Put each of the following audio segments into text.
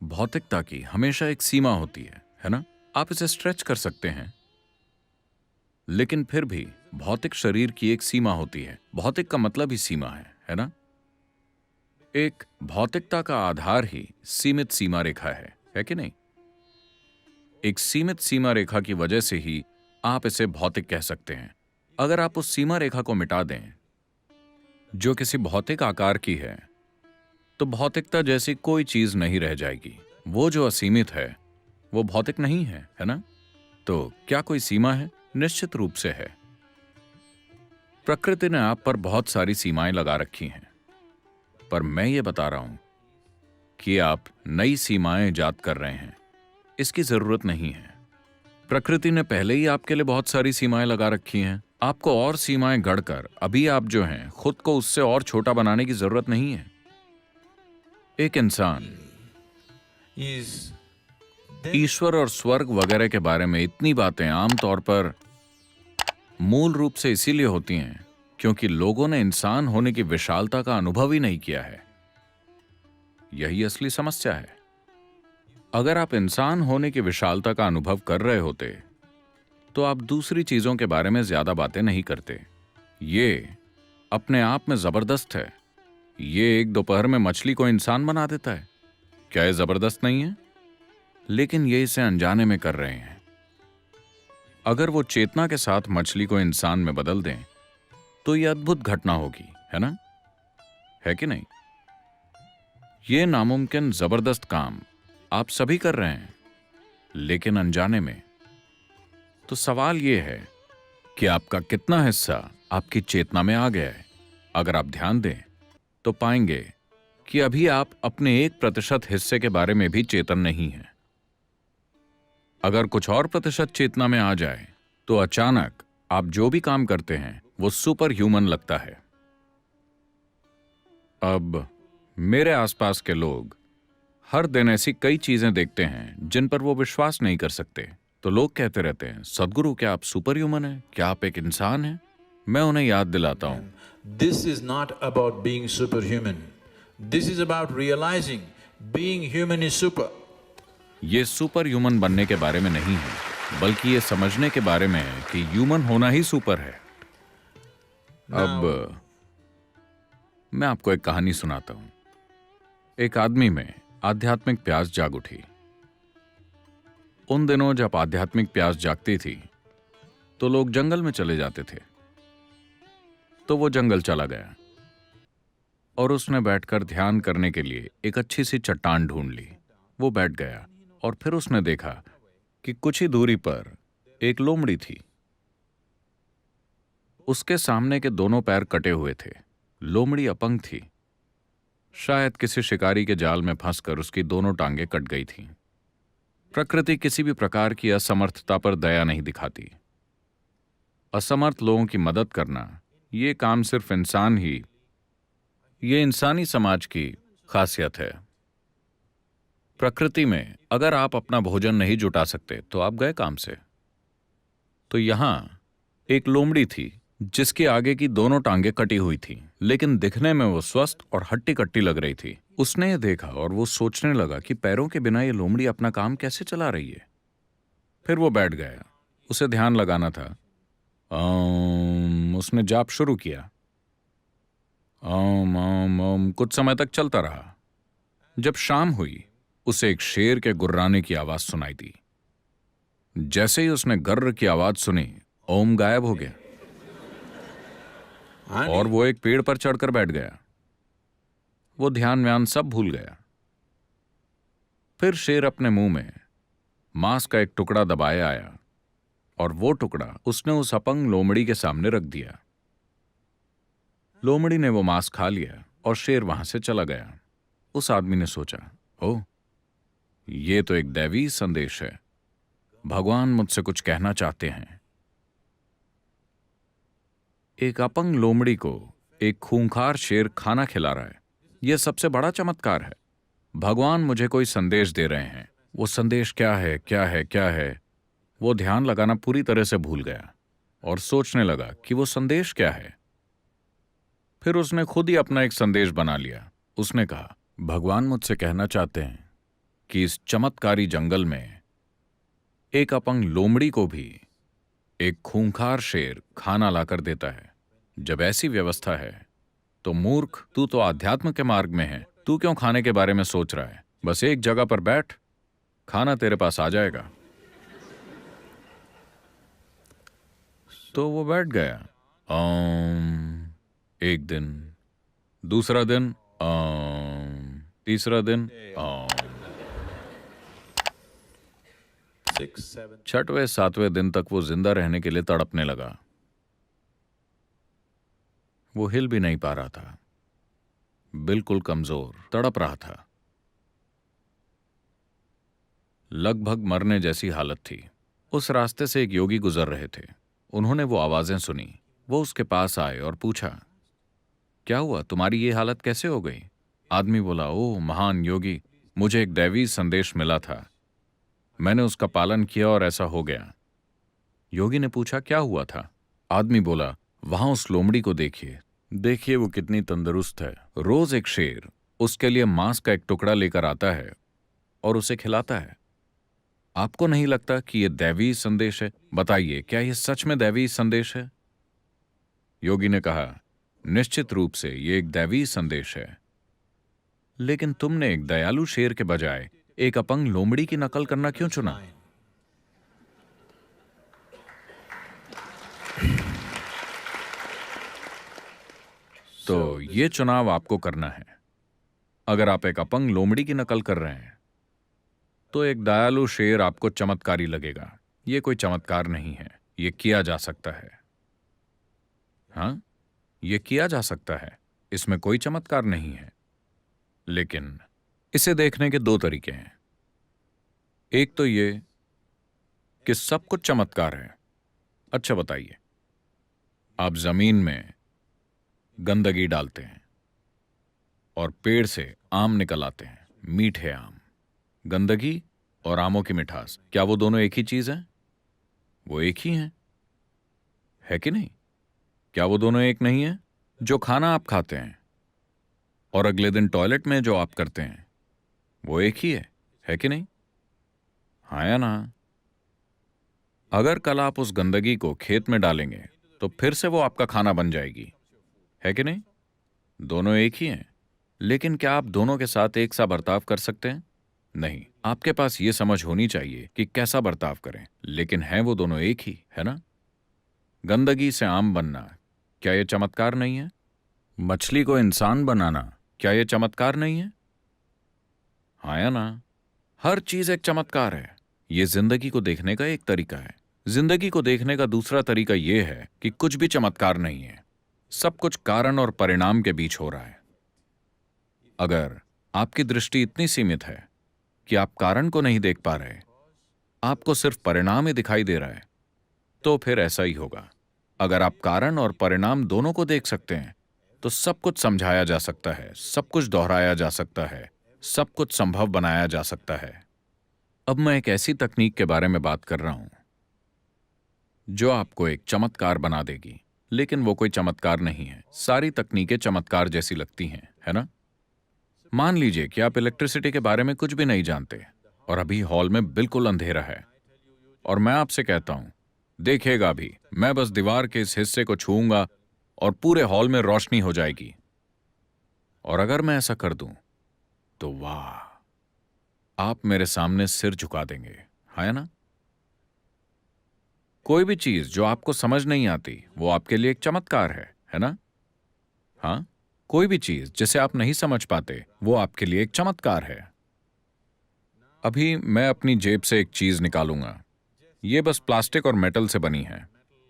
भौतिकता की हमेशा एक सीमा होती है ना? आप इसे स्ट्रेच कर सकते हैं, लेकिन फिर भी भौतिक शरीर की एक सीमा होती है। भौतिक का मतलब ही सीमा है ना? एक भौतिकता का आधार ही सीमित सीमा रेखा है कि नहीं? एक सीमित सीमा रेखा की वजह से ही आप इसे भौतिक कह सकते हैं। अगर आप उस सीमा रेखा को मिटा दें, जो किसी भौतिक आकार की है, तो भौतिकता जैसी कोई चीज नहीं रह जाएगी। वो जो असीमित है, वो भौतिक नहीं है ना? तो क्या कोई सीमा है? निश्चित रूप से है। प्रकृति ने आप पर बहुत सारी सीमाएं लगा रखी हैं, पर मैं ये बता रहा हूं कि आप नई सीमाएं इजाद कर रहे हैं। इसकी जरूरत नहीं है। प्रकृति ने पहले ही आपके लिए बहुत सारी सीमाएं लगा रखी हैं। आपको और सीमाएं गढ़कर अभी आप जो हैं खुद को उससे और छोटा बनाने की जरूरत नहीं है। एक इंसान ईश्वर और स्वर्ग वगैरह के बारे में इतनी बातें आमतौर पर मूल रूप से इसीलिए होती हैं क्योंकि लोगों ने इंसान होने की विशालता का अनुभव ही नहीं किया है। यही असली समस्या है। अगर आप इंसान होने की विशालता का अनुभव कर रहे होते तो आप दूसरी चीजों के बारे में ज्यादा बातें नहीं करते। ये अपने आप में जबरदस्त है। ये एक दोपहर में मछली को इंसान बना देता है। क्या ये जबरदस्त नहीं है? लेकिन ये इसे अनजाने में कर रहे हैं। अगर वो चेतना के साथ मछली को इंसान में बदल दें तो ये अद्भुत घटना होगी, है ना? है कि नहीं? ये नामुमकिन जबरदस्त काम आप सभी कर रहे हैं, लेकिन अनजाने में। तो सवाल यह है कि आपका कितना हिस्सा आपकी चेतना में आ गया है। अगर आप ध्यान दें तो पाएंगे कि अभी आप अपने 1% हिस्से के बारे में भी चेतन नहीं हैं। अगर कुछ और प्रतिशत चेतना में आ जाए तो अचानक आप जो भी काम करते हैं वो सुपर ह्यूमन लगता है। अब मेरे आसपास के लोग हर दिन ऐसी कई चीजें देखते हैं जिन पर वो विश्वास नहीं कर सकते। तो लोग कहते रहते हैं, सदगुरु क्या आप सुपर ह्यूमन हैं? क्या आप एक इंसान हैं? मैं उन्हें याद दिलाता हूं, This is not about being superhuman. This is about realizing being human is super. ये सुपर ह्यूमन बनने के बारे में नहीं है, बल्कि ये समझने के बारे में है कि ह्यूमन होना ही सुपर है। अब मैं आपको एक कहानी सुनाता हूं। एक आदमी में आध्यात्मिक प्यास जाग उठी। उन दिनों जब आध्यात्मिक प्यास जागती थी तो लोग जंगल में चले जाते थे। तो वो जंगल चला गया और उसने बैठकर ध्यान करने के लिए एक अच्छी सी चट्टान ढूंढ ली। वो बैठ गया और फिर उसने देखा कि कुछ ही दूरी पर एक लोमड़ी थी। उसके सामने के दोनों पैर कटे हुए थे। लोमड़ी अपंग थी। शायद किसी शिकारी के जाल में फंसकर उसकी दोनों टांगें कट गई थीं। प्रकृति किसी भी प्रकार की असमर्थता पर दया नहीं दिखाती। असमर्थ लोगों की मदद करना ये काम सिर्फ ये इंसानी समाज की खासियत है। प्रकृति में अगर आप अपना भोजन नहीं जुटा सकते तो आप गए काम से। तो यहां एक लोमड़ी थी जिसके आगे की दोनों टांगें कटी हुई थीं, लेकिन दिखने में वो स्वस्थ और हट्टी कट्टी लग रही थी। उसने ये देखा और वो सोचने लगा कि पैरों के बिना ये लोमड़ी अपना काम कैसे चला रही है। फिर वो बैठ गया। उसे ध्यान लगाना था। उसने जाप शुरू किया। ओम ओम ओम कुछ समय तक चलता रहा। जब शाम हुई उसे एक शेर के गुर्राने की आवाज सुनाई दी। जैसे ही उसने गर्र की आवाज सुनी, ओम गायब हो गया और वो एक पेड़ पर चढ़कर बैठ गया। वो ध्यान व्यान सब भूल गया। फिर शेर अपने मुंह में मांस का एक टुकड़ा दबाए आया और वो टुकड़ा उसने उस अपंग लोमड़ी के सामने रख दिया। लोमड़ी ने वो मांस खा लिया और शेर वहां से चला गया। उस आदमी ने सोचा, ओह, ये तो एक दैवी संदेश है। भगवान मुझसे कुछ कहना चाहते हैं। एक अपंग लोमड़ी को एक खूंखार शेर खाना खिला रहा है। यह सबसे बड़ा चमत्कार है। भगवान मुझे कोई संदेश दे रहे हैं। वो संदेश क्या है, क्या है, क्या है, वो ध्यान लगाना पूरी तरह से भूल गया और सोचने लगा कि वो संदेश क्या है। फिर उसने खुद ही अपना एक संदेश बना लिया। उसने कहा, भगवान मुझसे कहना चाहते हैं कि इस चमत्कारी जंगल में एक अपंग लोमड़ी को भी एक खूंखार शेर खाना लाकर देता है। जब ऐसी व्यवस्था है तो मूर्ख, तू तो आध्यात्म के मार्ग में है, तू क्यों खाने के बारे में सोच रहा है? बस एक जगह पर बैठ, खाना तेरे पास आ जाएगा। तो वो बैठ गया। एक दिन, दूसरा दिन, तीसरा दिन, 6, 7. छठवें सातवें दिन तक वो जिंदा रहने के लिए तड़पने लगा। वो हिल भी नहीं पा रहा था, बिल्कुल कमजोर, तड़प रहा था, लगभग मरने जैसी हालत थी। उस रास्ते से एक योगी गुजर रहे थे। उन्होंने वो आवाजें सुनी। वो उसके पास आए और पूछा, क्या हुआ, तुम्हारी ये हालत कैसे हो गई? आदमी बोला, ओह महान योगी, मुझे एक दैवी संदेश मिला था, मैंने उसका पालन किया और ऐसा हो गया। योगी ने पूछा, क्या हुआ था? आदमी बोला, वहां उस लोमड़ी को देखिए, देखिए वो कितनी तंदुरुस्त है। रोज एक शेर उसके लिए मांस का एक टुकड़ा लेकर आता है और उसे खिलाता है। आपको नहीं लगता कि यह दैवी संदेश है? बताइए, क्या यह सच में दैवी संदेश है? योगी ने कहा, निश्चित रूप से यह एक दैवी संदेश है, लेकिन तुमने एक दयालु शेर के बजाय एक अपंग लोमड़ी की नकल करना क्यों चुना? तो ये चुनाव आपको करना है। अगर आप एक अपंग लोमड़ी की नकल कर रहे हैं तो एक दयालु शेर आपको चमत्कारी लगेगा। ये कोई चमत्कार नहीं है, ये किया जा सकता है। हाँ, ये किया जा सकता है, इसमें कोई चमत्कार नहीं है। लेकिन इसे देखने के दो तरीके हैं। एक तो ये कि सब कुछ चमत्कार है। अच्छा बताइए, आप जमीन में गंदगी डालते हैं और पेड़ से आम निकल आते हैं, मीठे आम। गंदगी और आमों की मिठास, क्या वो दोनों एक ही चीज हैं? वो एक ही हैं, है कि नहीं? क्या वो दोनों एक नहीं है? जो खाना आप खाते हैं और अगले दिन टॉयलेट में जो आप करते हैं, वो एक ही है कि नहीं? हाँ या ना? अगर कल आप उस गंदगी को खेत में डालेंगे तो फिर से वो आपका खाना बन जाएगी, है कि नहीं? दोनों एक ही हैं, लेकिन क्या आप दोनों के साथ एक सा बर्ताव कर सकते हैं? नहीं। आपके पास ये समझ होनी चाहिए कि कैसा बर्ताव करें, लेकिन हैं वो दोनों एक ही, है ना? गंदगी से आम बनना, क्या ये चमत्कार नहीं है? मछली को इंसान बनाना, क्या ये चमत्कार नहीं है? हाँ या ना? हर चीज एक चमत्कार है। ये जिंदगी को देखने का एक तरीका है। जिंदगी को देखने का दूसरा तरीका यह है कि कुछ भी चमत्कार नहीं है, सब कुछ कारण और परिणाम के बीच हो रहा है। अगर आपकी दृष्टि इतनी सीमित है कि आप कारण को नहीं देख पा रहे, आपको सिर्फ परिणाम ही दिखाई दे रहा है, तो फिर ऐसा ही होगा। अगर आप कारण और परिणाम दोनों को देख सकते हैं तो सब कुछ समझाया जा सकता है, सब कुछ दोहराया जा सकता है, सब कुछ संभव बनाया जा सकता है। अब मैं एक ऐसी तकनीक के बारे में बात कर रहा हूं जो आपको एक चमत्कार बना देगी, लेकिन वो कोई चमत्कार नहीं है। सारी तकनीकें चमत्कार जैसी लगती हैं, है ना? मान लीजिए कि आप इलेक्ट्रिसिटी के बारे में कुछ भी नहीं जानते और अभी हॉल में बिल्कुल अंधेरा है और मैं आपसे कहता हूं, देखिएगा अभी मैं बस दीवार के इस हिस्से को छूऊंगा और पूरे हॉल में रोशनी हो जाएगी। और अगर मैं ऐसा कर दूं तो वाह, आप मेरे सामने सिर झुका देंगे, है ना? कोई भी चीज जो आपको समझ नहीं आती वो आपके लिए एक चमत्कार है ना? हाँ, कोई भी चीज जिसे आप नहीं समझ पाते वो आपके लिए एक चमत्कार है। अभी मैं अपनी जेब से एक चीज निकालूंगा, ये बस प्लास्टिक और मेटल से बनी है,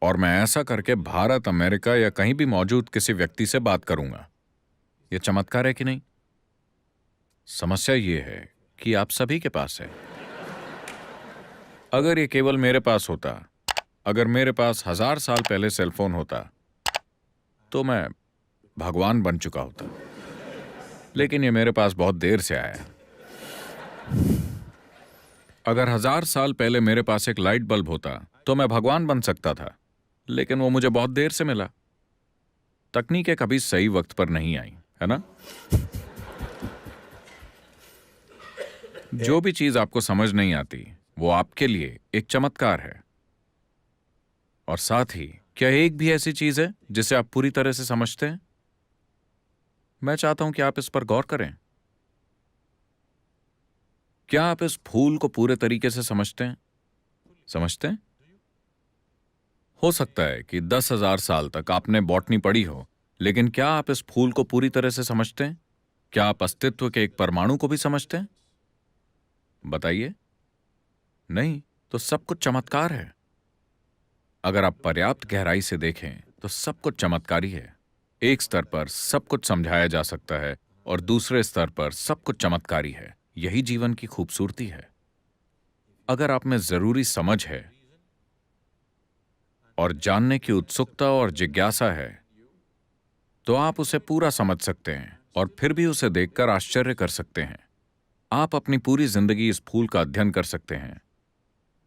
और मैं ऐसा करके भारत, अमेरिका या कहीं भी मौजूद किसी व्यक्ति से बात करूंगा। यह चमत्कार है कि नहीं? समस्या यह है कि आप सभी के पास है। अगर ये केवल मेरे पास होता, अगर मेरे पास 1000 साल पहले सेलफोन होता तो मैं भगवान बन चुका होता, लेकिन ये मेरे पास बहुत देर से आया। अगर 1000 साल पहले मेरे पास एक लाइट बल्ब होता तो मैं भगवान बन सकता था, लेकिन वो मुझे बहुत देर से मिला। तकनीकें कभी सही वक्त पर नहीं आई, है ना? जो भी चीज आपको समझ नहीं आती वो आपके लिए एक चमत्कार है। और साथ ही क्या एक भी ऐसी चीज है जिसे आप पूरी तरह से समझते हैं? मैं चाहता हूं कि आप इस पर गौर करें। क्या आप इस फूल को पूरे तरीके से समझते हैं? समझते हैं? हो सकता है कि 10,000 साल तक आपने बॉटनी पढ़ी हो, लेकिन क्या आप इस फूल को पूरी तरह से समझते हैं? क्या आप अस्तित्व के एक परमाणु को भी समझते हैं? बताइए। नहीं, तो सब कुछ चमत्कार है। अगर आप पर्याप्त गहराई से देखें तो सब कुछ चमत्कारी है। एक स्तर पर सब कुछ समझाया जा सकता है और दूसरे स्तर पर सब कुछ चमत्कारी है। यही जीवन की खूबसूरती है। अगर आप में जरूरी समझ है और जानने की उत्सुकता और जिज्ञासा है तो आप उसे पूरा समझ सकते हैं और फिर भी उसे देखकर आश्चर्य कर सकते हैं। आप अपनी पूरी जिंदगी इस फूल का अध्ययन कर सकते हैं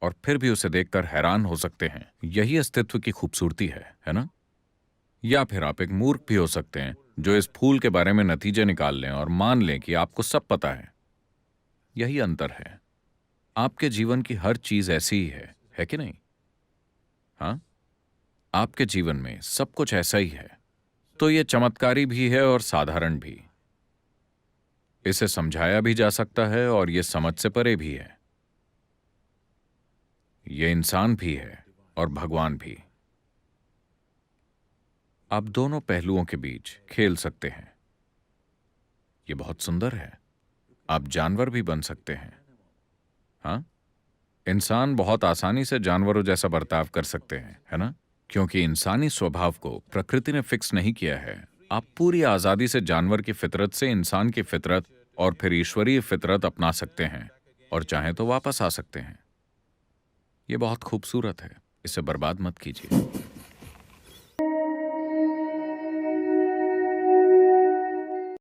और फिर भी उसे देखकर हैरान हो सकते हैं। यही अस्तित्व की खूबसूरती है ना? या फिर आप एक मूर्ख भी हो सकते हैं जो इस फूल के बारे में नतीजे निकाल लें और मान लें कि आपको सब पता है। यही अंतर है। आपके जीवन की हर चीज ऐसी ही है कि नहीं? हाँ, आपके जीवन में सब कुछ ऐसा ही है। तो यह चमत्कारी भी है और साधारण भी। इसे समझाया भी जा सकता है और यह समझ से परे भी है। यह इंसान भी है और भगवान भी। आप दोनों पहलुओं के बीच खेल सकते हैं। यह बहुत सुंदर है। आप जानवर भी बन सकते हैं। हाँ, इंसान बहुत आसानी से जानवरों जैसा बर्ताव कर सकते हैं, है ना? क्योंकि इंसानी स्वभाव को प्रकृति ने फिक्स नहीं किया है। आप पूरी आजादी से जानवर की फितरत से इंसान की फितरत और फिर ईश्वरीय फितरत अपना सकते हैं और चाहें तो वापस आ सकते हैं। यह बहुत खूबसूरत है। इसे बर्बाद मत कीजिए।